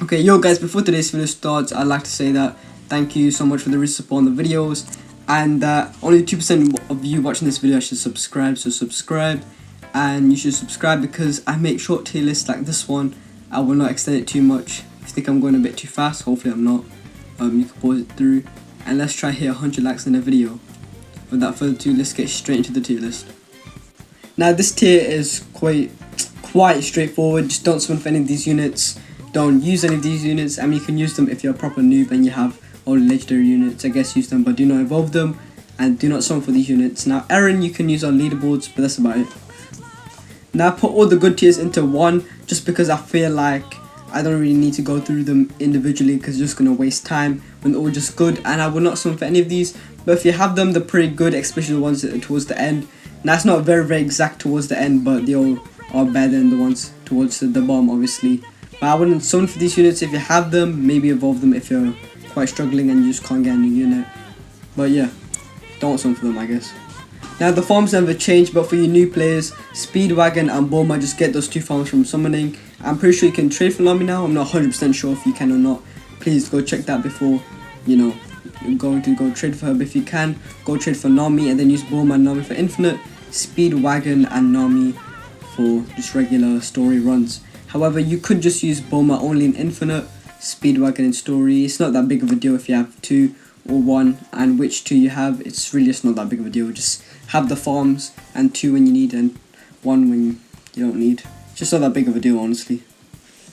Okay, yo guys, before today's video starts, I'd like to say that thank you so much for the recent support on the videos, and that only 2% of you watching this video should subscribe, so subscribe, and you should subscribe because I make short tier lists like this one. I will not extend it too much. If you think I'm going a bit too fast, hopefully I'm not. You can pause it through, and let's try hit 100 likes in the video. Without further ado, let's get straight into the tier list. Now this tier is quite straightforward. Just don't summon for any of these units. Don't use any of these units, and you can use them if you're a proper noob and you have all the legendary units. I guess use them, but do not evolve them, and do not summon for these units. Now Aaron you can use on leaderboards, but that's about it. Now I put all the good tiers into one just because I feel like I don't really need to go through them individually because it's just going to waste time when they're all just good, and I will not summon for any of these. But if you have them, they're pretty good, especially the ones towards the end. Now it's not very exact towards the end, but they all are better than the ones towards the bottom, obviously. But I wouldn't summon for these units. If you have them, maybe evolve them if you're quite struggling and you just can't get a new unit. But yeah, don't summon for them, I guess. Now the farms never change, but for you new players, Speedwagon and Bulma, just get those two farms from summoning. I'm pretty sure you can trade for Nami now. I'm not 100% sure if you can or not. Please go check that before, you know, you're going to go trade for her. But if you can, go trade for Nami and then use Bulma and Nami for infinite, Speedwagon and Nami for just regular story runs. However, you could just use Bulma only in infinite, Speedwagon in story. It's not that big of a deal if you have two or one, and which two you have, it's really just not that big of a deal. Just have the farms and two when you need and one when you don't need. It's just not that big of a deal, honestly.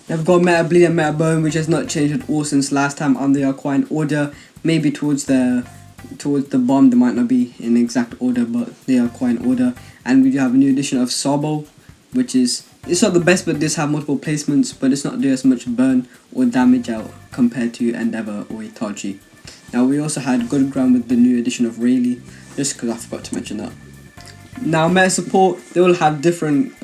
Now we've got Meta Bleed and Meta Burn, which has not changed at all since last time, and they are quite in order. Maybe towards the bomb they might not be in exact order, but they are quite in order. And we do have a new edition of Sabo, which is, it's not the best, but does have multiple placements, but it's not do as much burn or damage out compared to Endeavor or Itachi. Now we also had Good Ground with the new edition of Rayleigh, just because I forgot to mention that. Now meta support, they all have different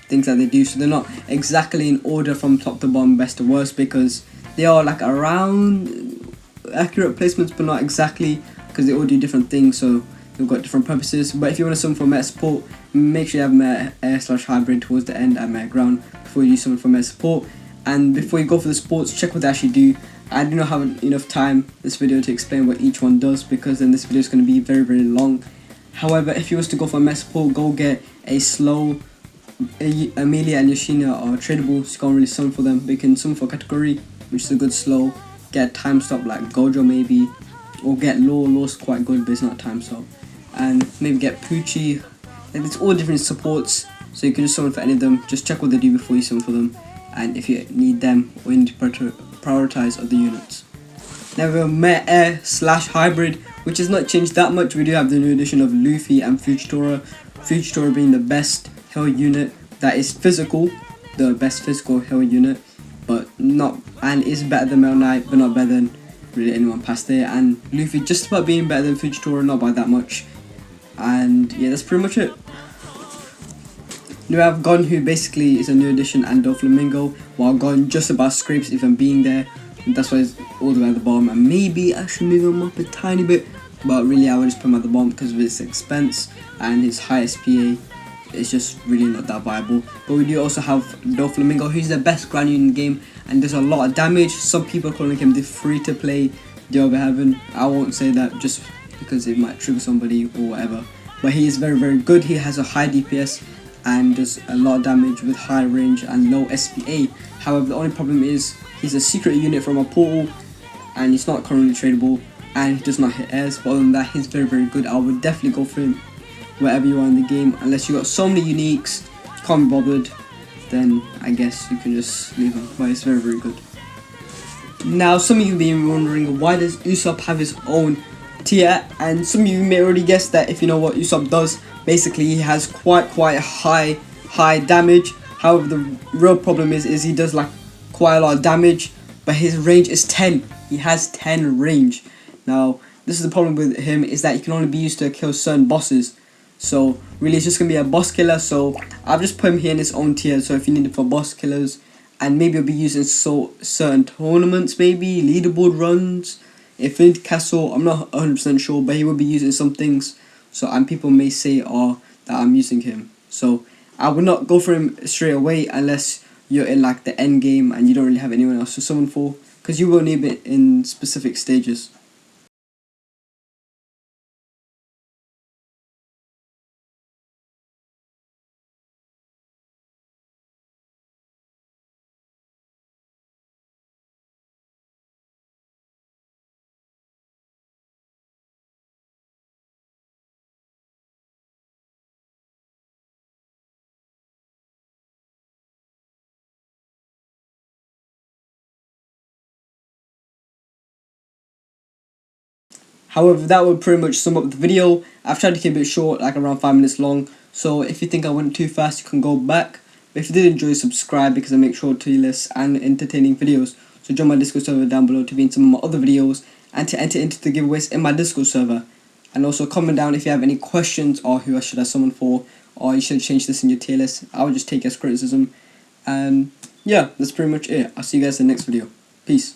things that they do, so they're not exactly in order from top to bottom, best to worst, because they are like around accurate placements, but not exactly, because they all do different things, so they've got different purposes. But if you want to summon for meta support, make sure you have meta air/hybrid towards the end and meta ground before you summon for meta support. And before you go for the sports, check what they actually do. I do not have enough time this video to explain what each one does, because then this video is going to be very long. However, if you was to go for meta support, go get a slow. Amelia and Yoshina are tradable, so you can't really summon for them, but you can summon for category, which is a good slow. Get time stop like Gojo maybe, or get Law. Law's quite good, but it's not time stop. And maybe get Poochie. And it's all different supports, so you can just summon for any of them. Just check what they do before you summon for them, and if you need them or you need to prioritize other units. Now we have Meta Air/hybrid, which has not changed that much. We do have the new edition of Luffy and Fujitora. Fujitora being the best hero unit that is physical, the best physical hero unit, but not, and is better than Mel Knight, but not better than really anyone past there. And Luffy just about being better than Fujitora, not by that much. And yeah, that's pretty much it. Now we have Gon, who basically is a new addition, and doflamingo, while Gon just about scrapes even being there. And that's why he's all the way at the bottom, and maybe I should move him up a tiny bit, but really I would just put him at the bottom because of his expense and his high SPA. It's just really not that viable. But we do also have doflamingo, who's the best ground unit in the game and does a lot of damage. Some people are calling him the free to play Jehovah Heaven. I won't say that just because it might trigger somebody or whatever, but he is very good. He has a high DPS and does a lot of damage with high range and low SPA. However, the only problem is he's a secret unit from a portal and he's not currently tradable, and he does not hit airs. But other than that, he's very good. I would definitely go for him wherever you are in the game, unless you got so many uniques, can't be bothered, then I guess you can just leave him. But it's very good. Now some of you may be wondering, why does Usopp have his own tier? And some of you may already guess that if you know what Usopp does. Basically he has quite high damage. However, the real problem is he does like quite a lot of damage, but his range is 10. He has 10 range. Now this is the problem with him, is that he can only be used to kill certain bosses. So really it's just gonna be a boss killer. So I've just put him here in his own tier. So if you need it for boss killers, and maybe he'll be used in certain tournaments, maybe leaderboard runs, Infinity Castle, I'm not 100% sure, but he will be used in some things. So, and people may say that I'm using him. So I would not go for him straight away unless you're in like the end game and you don't really have anyone else to summon for, because you will need it in specific stages. However, that would pretty much sum up the video. I've tried to keep it short, like around 5 minutes long, so if you think I went too fast, you can go back. But if you did enjoy, subscribe, because I make short playlists and entertaining videos. So join my Discord server down below to be in some of my other videos and to enter into the giveaways in my Discord server. And also comment down if you have any questions or who I should have summon for, or you should change this in your tier list. I would just take it as criticism. And yeah, that's pretty much it. I'll see you guys in the next video. Peace.